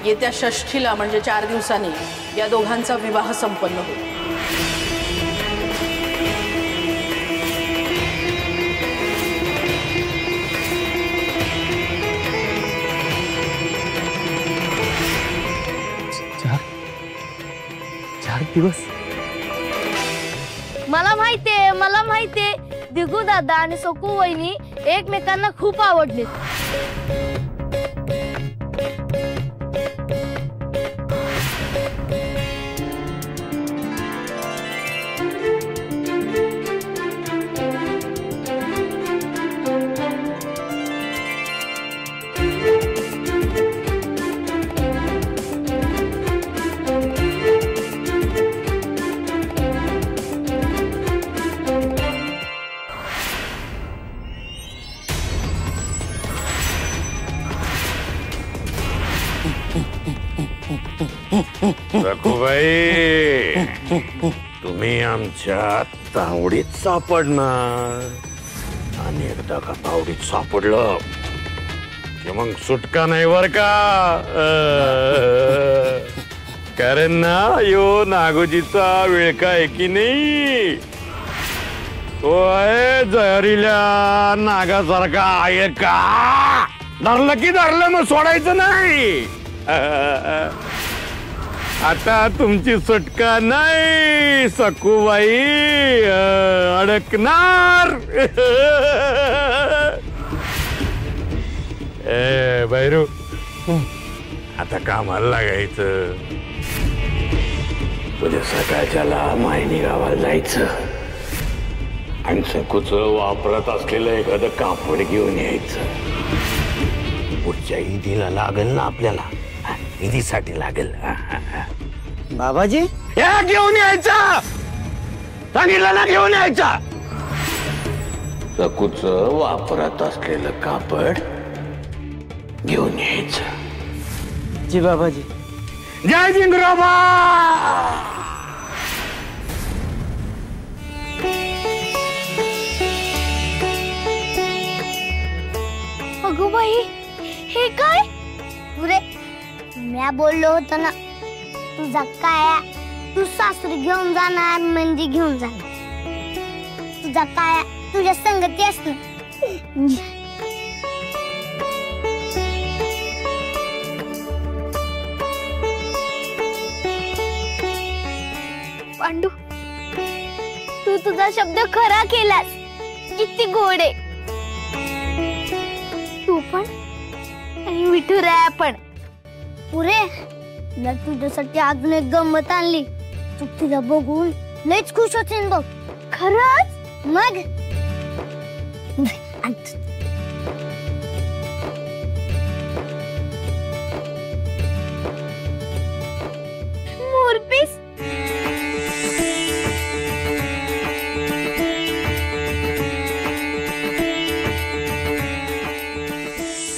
येत्या षष्ठीला म्हणजे 4 दिवसांनी या दोघांचा विवाह संपन्न होईल। चार दिवस? मला माहितीये दिगू दादा आणि सकू वहिनी एकमेकांना खूप आवडले। रघुबाई, तुम्ही आमच्या तावडीत सापडणार आणि एकदा का तावडीत सापडलं की मग सुटका नाही बर का। कारण ना यो नागोजीचा विळका आहे की नाही, तो आहे जहरील्या नागासारखा आहे का। धरलं की धरलं, मग सोडायचं नाही। आता तुमची सुटका नाही सकूबाई, अडकणार। ए बैरू, आता कामाला लागायचं। तुझ्या सकाळच्याला मायनी गावाला जायचं आणि सकूच वापरत असलेलं एखादं कापड घेऊन यायचं। पुढच्या ईदीला लागेल ना आपल्याला, ईदीसाठी लागेल। बाबाजी घेऊन यायचा, सांगितलं ना घेऊन यायचा। सकूच वापरत असलेलं कापड घेऊन यायचं। जी बाबाजी। जय जिंगरोबा। अगो बाई, हे काय? पुरे मी बोललो होतो ना, तुझा काय तू सासरी घेऊन जाणार म्हणजे घेऊन जाणार। तुझा काय तुझ्या संगती असते। पांडू, तू तुझा शब्द खरा केलास। किती गोड आहे तू पण आणि विठुराया पण। पुरे मी तुझ्यासाठी अजून एक गंमत आणली, तू तिला बघून लयच खुश होशील बघ। खरंच? मग मोरपीस।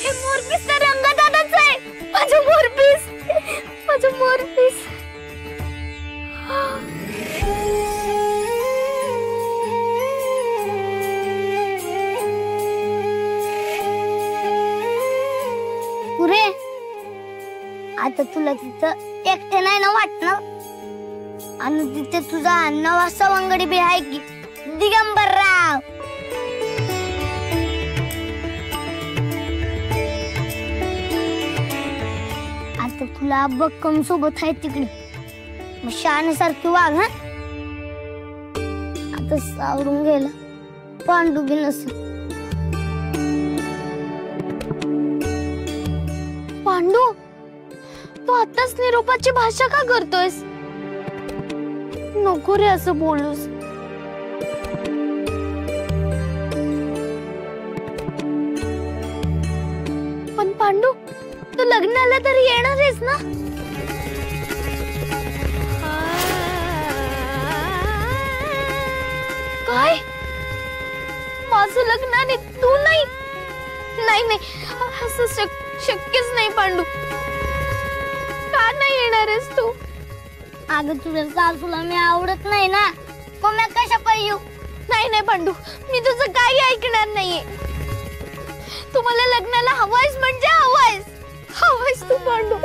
हे मोरपीस तर रंगदादाच आहे। माझं मोरपीस, माझं मोरपीस। पुरे आता तुला तिथं एकटे नाही ना वाटणार, आणि तिथे तुझा नवा सवंगडी बी आहे की दिगंबरराव। आता तुला बक्कम सोबत आहे तिकडे, मग शहाण्यासारखी वाघ। हा आता सावरून गेला पांडू बी नसेल। पांडू, तू आताच निरोपाची भाषा का करतोयस? नको रे असं बोलूस। पण पांडू, तू लग्नाला तरी येणार आहेस ना? काय? माझं लग्न आणि तू नाही? नाही, असं शक्यच नाही पांडू। का नाही येणार आहेस तू? अगं तुझ्या सासूला मी आवडत नाही ना, मग मी कशा पाहिजे? नाही पांडू, मी तुझं काही ऐकणार नाहीये। तू मला लग्नाला हवायस म्हणजे हवायस तू पांडू।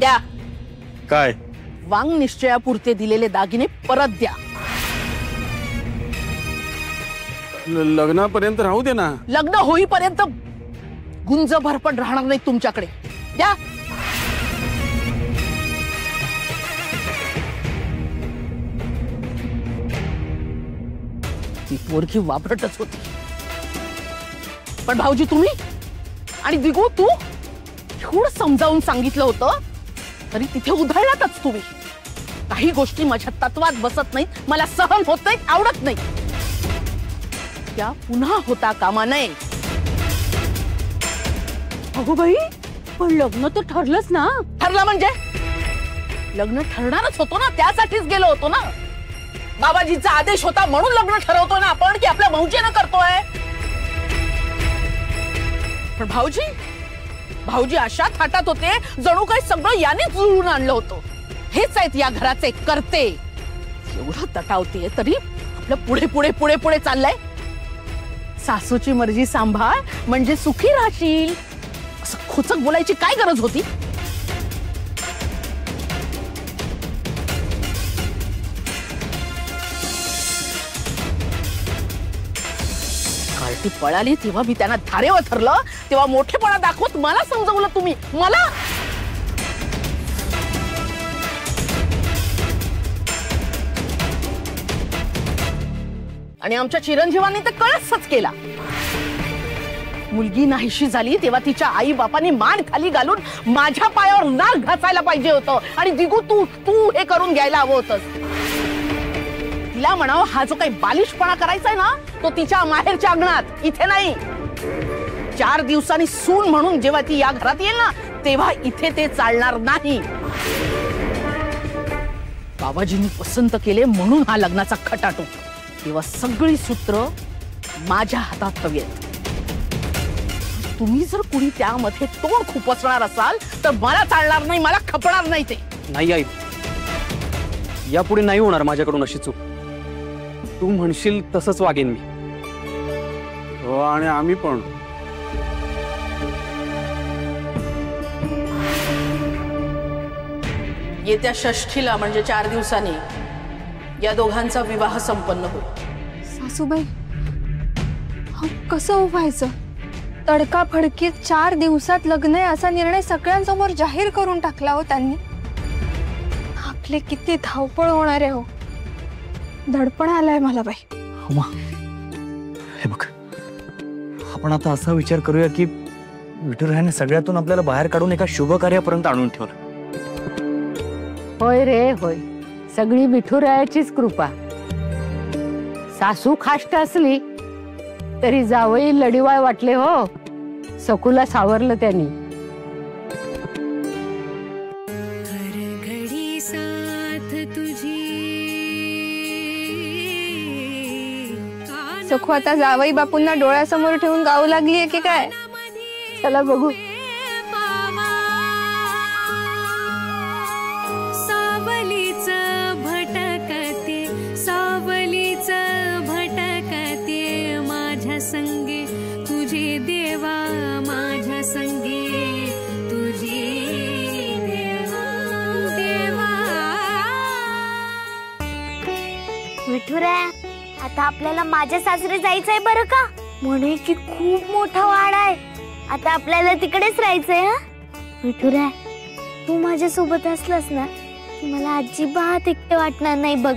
द्या. काय? वांग निश्चयापुरते दिलेले दागिने परत द्या. लग्नापर्यंत राहू दे ना. लग्न होईपर्यंत गुंजभर पण राहणार नाही तुमच्याकडे. द्या. ती पोरगी वापरटच होती. पण भाऊजी तुम्ही आणि दिगू तू एवढं समजावून सांगितलं होतं तरी तिथे उधळलातच तुम्ही. काही गोष्टी माझ्या तत्वात बसत नाहीत, मला सहन होत नाही, आवडत नाही. त्या पुन्हा होता कामा नये. अगो बाई, पण लग्न तर ठरलंच ना. ठरलं म्हणजे लग्न ठरणारच होतो ना, त्यासाठीच गेलो होतो ना. बाबाजीचा आदेश होता म्हणून लग्न ठरवतो ना आपण, की आपल्या भाऊजीनं करतोय. पण भाऊजी अशा थाटात होते जणू काही सगळं यानेच जुळून आणलं होतं. हेच आहेत या घराचे करते. एवढं तटावते तरी आपलं पुढे पुढे पुढे पुढे चाललंय. सासूची मर्जी सांभाळ म्हणजे सुखी राहशील असं खोचक बोलायची काय गरज होती. कार्टी पळाली तेव्हा मी त्यांना धारेवर धरलं, तेव्हा मोठेपणा दाखवत मला समजवलं तुम्ही. मला आणि आमच्या चिरंजीवांनी तर कळसच केला. मुलगी नाहीशी झाली तेव्हा तिच्या आई बापांनी मान खाली घालून माझ्या पायावर नाक घासायला पाहिजे होतं. आणि दिगू तू हे करून घ्यायला हवं होतंस. तिला म्हणावं हा जो काही बालिशपणा करायचा आहे ना तो तिच्या माहेरच्या अंगणात, इथे नाही. 4 दिवसांनी सून म्हणून जेव्हा ती या घरात येईल ना तेव्हा इथे ते चालणार नाही. बाबाजींनी पसंत केले म्हणून हा लग्नाचा खटाटो. तेव्हा सगळी सूत्र माझ्या हातात हवी आहेत. तुम्ही जर कुणी त्यामध्ये तोड खुपसणार असाल तर मला चालणार नाही, मला खपणार नाही. ते नाही आई, यापुढे नाही होणार माझ्याकडून अशी चूक. तू म्हणशील तसंच वागेन मी. हो, आणि आम्ही पण. येत्या षष्ठीला म्हणजे 4 दिवसांनी या दोघांचा विवाह संपन्न होईल. सासूबाई, कसं व्हायचं? तडकाफडकीत 4 दिवसात लग्न आहे असा निर्णय सगळ्यांसमोर जाहीर करून टाकला हो त्यांनी. आपले किती धावपळ होणार आहे हो. धडपण आलाय मला बाई. उमा, हे बघ, आपण आता असा विचार करूया की विठुरायाने सगळ्यातून आपल्याला बाहेर काढून एका शुभ कार्यापर्यंत आणून ठेवलं. होय रे होय, सगळी विठुरायाचीच कृपा. सासू खाष्ट असली तरी जावई लढीवाळ वाटले हो. सखूला सावरलं त्यांनी. सखू आता जावई बापूंना डोळ्यासमोर ठेवून गाऊ लागलीये की काय? चला बघू. संगे तुझे देवा माझ्या संगे तुझे देवा. विठुराया, आता आपल्याला माझ्या सासरी जायचंय बरं का. म्हणे की खूप मोठा वाडा आहे. आता आपल्याला तिकडेच राहायचंय. हा विठुराया, तू माझ्या सोबत असलास ना की मला अजिबात एकटे वाटणार नाही बघ.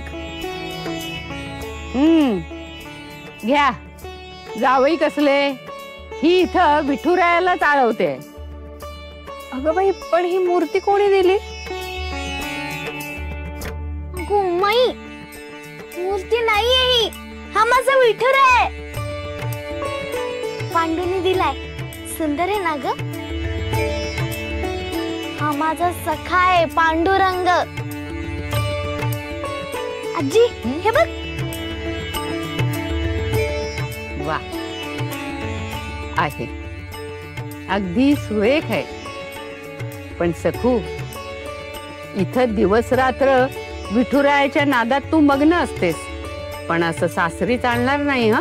घ्या जावई कसले. ही इथं विठुरायाला चालवते. अगं बाई, पण ही मूर्ती कोणी दिली? माई, मूर्ती नाहीये ही. हा माझा विठुराय आहे. पांडूने दिलाय. सुंदर आहे ना ग. हा माझा सखा आहे पांडुरंग. आजी हे बघ. वा, आहे अगदी सुरेख आहे. पण सखू, इथं दिवस रात्र विठुरायाच्या नादात तू मग्न असतेस, पण असं सासरी चालणार नाही. हा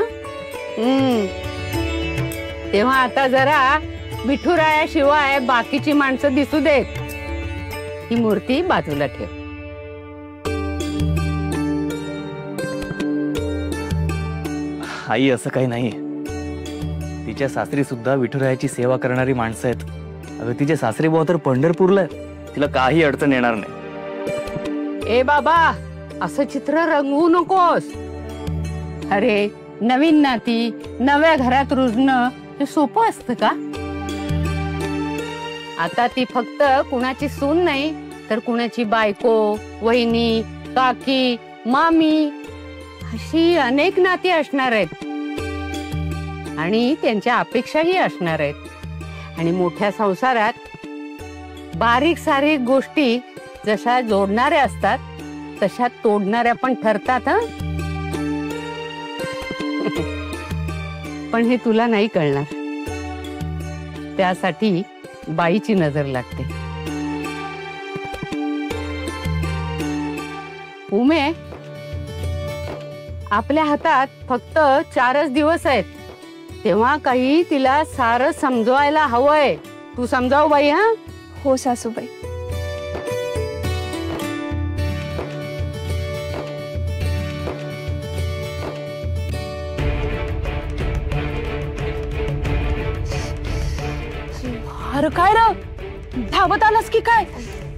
तेव्हा आता जरा विठुरायाशिवाय बाकीची माणसं दिसू देत. ही मूर्ती बाजूला ठेव. आई असं काही नाहीये. तिच्या सासरी सुद्धा विठुरायाची सेवा करणारी माणसं आहेत. अगं तिचे सासरे भाऊ तर पंढरपूरला आहेत. तिला काही अडचण येणार नाही. ए बाबा, असं चित्र रंगवू नकोस. अरे नवीन नाती नव्या घरात रुजणं हे सोपं असतं का? आता ती फक्त कुणाची सून नाही तर कुणाची बायको, वहिनी, काकी, मामी अशी अनेक नाती असणार आहेत आणि त्यांच्या अपेक्षाही असणार आहेत. आणि मोठ्या संसारात बारीक सारीक गोष्टी जशा जोडणाऱ्या असतात तशा तोडणाऱ्या पण ठरतात. हा पण हे तुला नाही कळणार. त्यासाठी बाईची नजर लागते. उमे, आपल्या हातात फक्त 4च दिवस आहेत. तेव्हा काही तिला सारं समजवायला हवंय. तू समजाव बाई. हा हो सासूबाई. अरे काय र, धावत आलास की काय?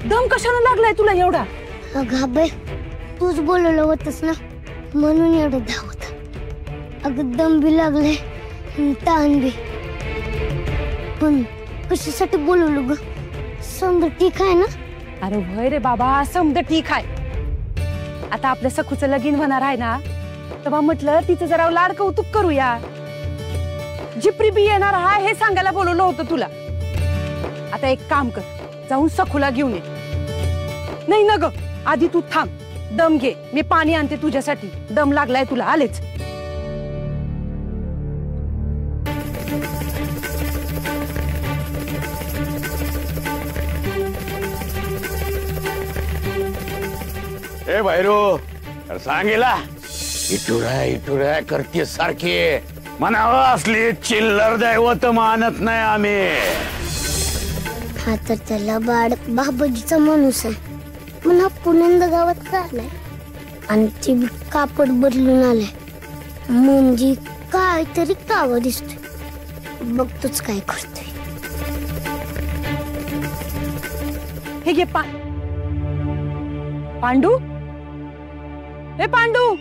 दम कशाला लागलाय तुला एवढा? अगं बाई, तूच बोलवलं होतस ना म्हणून एवढं धावत. अगं दम बी लागले, ताण बी. पण कशासाठी बोलवलं ग? समजा ठीक आहे ना? अरे होय रे बाबा, समजा ठीक आहे. आता आपल्या सखूचं लगीन होणार आहे ना, तेव्हा म्हटलं तिचं जरा लाड कौतुक करूया. जिप्री बी येणार आहे हे सांगायला बोलवलं होतं तुला. आता एक काम कर, जाऊन सखूला घेऊन ये. नाही ना ग, आधी तू थांब, दम घे. मी पाणी आणते तुझ्यासाठी. दम लागलाय तुला. आलेच. ए भैरू, सांगेला इटुऱ्या करते सारखी म्हणावं. असली चिल्लर दैवत मानत नाही आम्ही. हा तर त्याला बाड बाबाजीचा माणूस आहे म्हणून पुण्यांदा गावात का आलाय आणि ती कापड बदलून आलाय म्हणजे काय तरी कावा दिसतोय. बघतोच काय करतोय. हे घे पांडू. हे पांडू,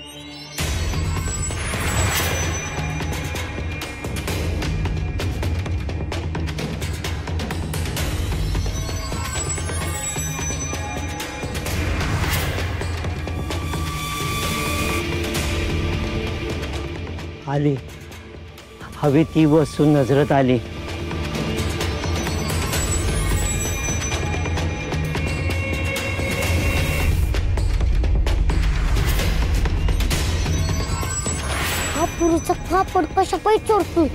आली. हवी ती वस्तू नजरेत आली. हा पुरीचा कापड कशा पाय चोरतोय?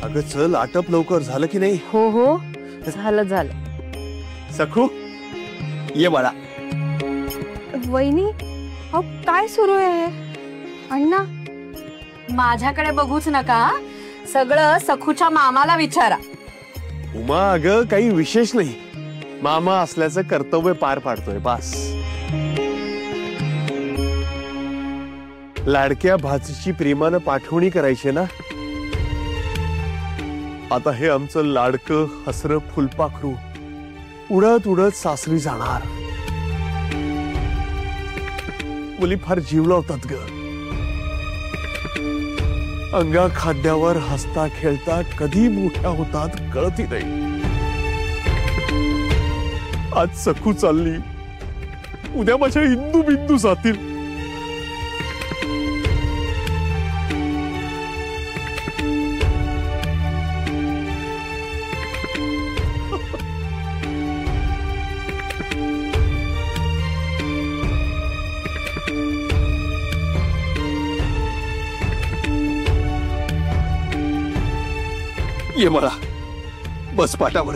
अगं चल, आटप लवकर. झालं की नाही? हो हो, झालं. सखू ये बाळा. वहिनी, अहो काय सुरू आहे? अण्णा, माझ्याकडे बघूच नका. सगळं सखूच्या मामाला विचारा. उमा, अगं काही विशेष नाही. मामा असल्याचं कर्तव्य पार पाडतोय बास. लाडक्या भाचीची प्रेमानं पाठवणी करायची ना. आता हे आमचं लाडकं हसरं फुलपाखरू उडत उडत सासरी जाणार. मुली फार जीव लावतात ग. अंगा खांद्यावर हसता खेळता कधी मोठ्या होतात कळती नाही. आज सखू चालली, उद्या माझ्या इंदू बिंदू जातील. ये मला बस पाटावर.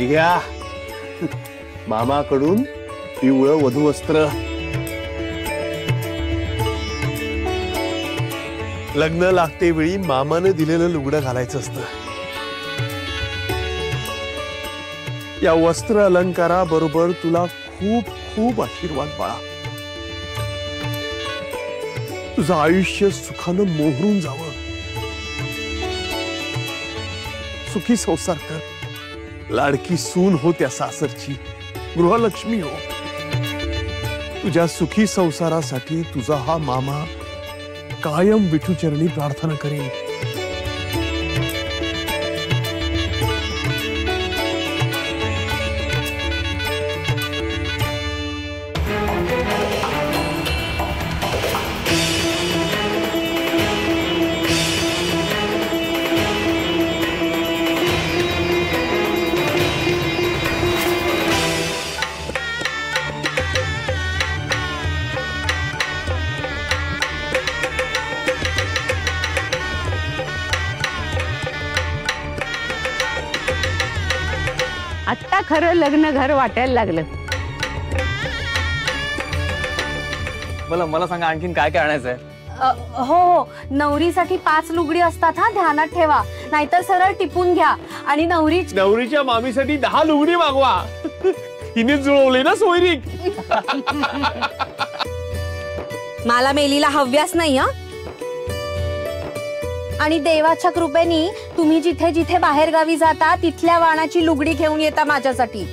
घ्या मामाकडून पिवळं वधूवस्त्र. लग्न लागते वेळी मामाने दिलेलं लुगडं घालायचं असतं. या वस्त्र अलंकाराबरोबर तुला खूप खूप आशीर्वाद बाळा. तुझं आयुष्य सुखानं मोहरून जावं. सुखी संसार कर. लाडकी सून हो त्या सासरची, गृहलक्ष्मी हो. तुझ्या सुखी संसारासाठी तुझा हा मामा कायम विठूचरणी प्रार्थना करेल. आत्ता खरं लग्न घर वाटायला लागलं. मला सांगा आणखीन काय काय आणायचंय? हो, नवरीसाठी 5 लुगडी असतात हा, ध्यानात ठेवा, नाहीतर सरळ टिपून घ्या. आणि नवरीच्या मामीसाठी 10 लुगडी मागवा. हिने जुळवले ना सोयरीक. मला मेलीला हव्यास नाही हा. आणि देवाच्या कृपेने तुम्ही जिथे जिथे बाहेर गावी जाता तिथल्या वाणाची लुगडी घेऊन येता माझ्यासाठी.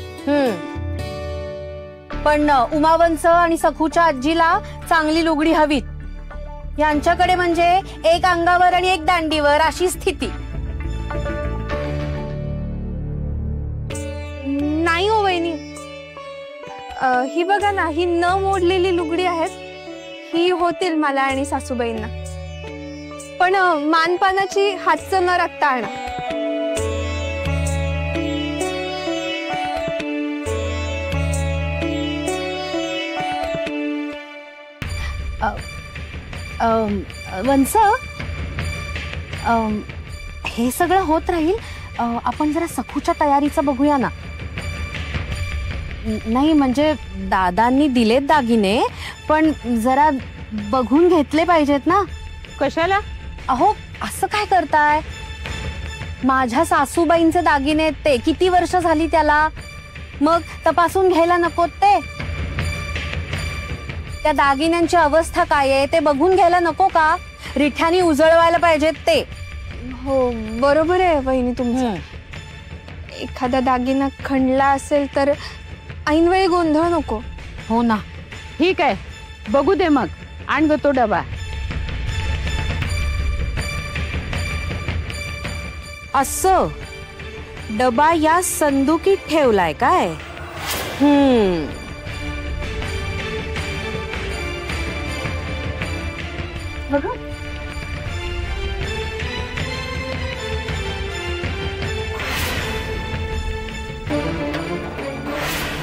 पण उमावंच आणि सखूच्या आजीला चांगली लुगडी हवीत. यांच्याकडे म्हणजे एक अंगावर आणि एक दांडीवर अशी स्थिती. नाही हो वहिनी, ही बघा ना, ही न मोडलेली लुगडी आहेत. ही होतील मला आणि सासूबाईंना. पण मानपानाची हातचं न राखता आणा. वंस, हे सगळं होत राहील. आपण जरा सखूच्या तयारीचं बघूया ना. नाही म्हणजे दादांनी दिलेत दागिने, पण जरा बघून घेतले पाहिजेत ना. कशाला? अहो, असं काय करताय? माझ्या सासूबाईंचे दागिने ते किती वर्ष झाली त्याला, मग तपासून घ्यायला नको ते? त्या दागिन्यांची अवस्था काय आहे ते बघून घ्यायला नको का? रिठ्यानी उजळवायला पाहिजेत ते. हो, बरोबर आहे वहिनी तुमचं. एखादा दागिना खणला असेल तर ऐनवेळी गोंधळ नको. हो ना, ठीक आहे, बघू दे मग. आण ग तो डबा. असं डबा या संदुकीत ठेवलाय काय? बघा,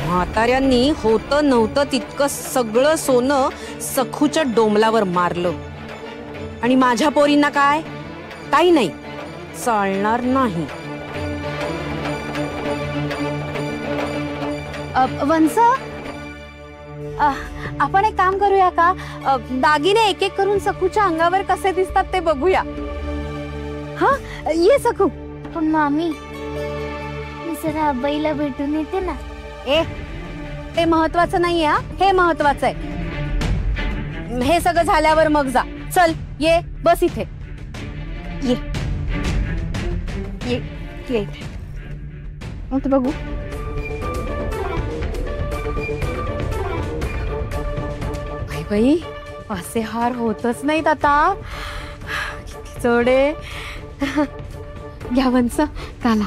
म्हाताऱ्यांनी होतं नव्हतं तितकं सगळं सोनं सखूच्या डोंबलावर मारलं. आणि माझ्या पोरींना काय? काही नाही, चालणार नाही. वंस, आपण एक काम करूया का? दागिने एक एक करून सखूच्या अंगावर कसे दिसतात ते बघूया. हा, ये सखू. पण मामी, मी जरा आबाईला भेटून येते ना. ते महत्वाचं नाहीये हा, हे महत्वाचं आहे. हे सगळं झाल्यावर मग जा. चल, ये, बस इथे. ये ये ये. मग बघू. बाई, असे हार होतच नाहीत आता. किती जड आहे. घ्या वंस, चला.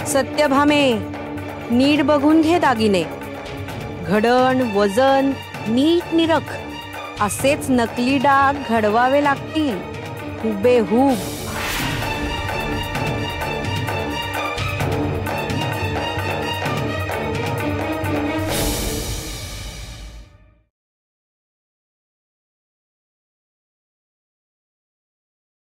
सत्यभामे, नीट बघून घे दागिने. घडण वजन नीट निरख. असेच नकली डाग घडवावे लागतील हुबेहूब.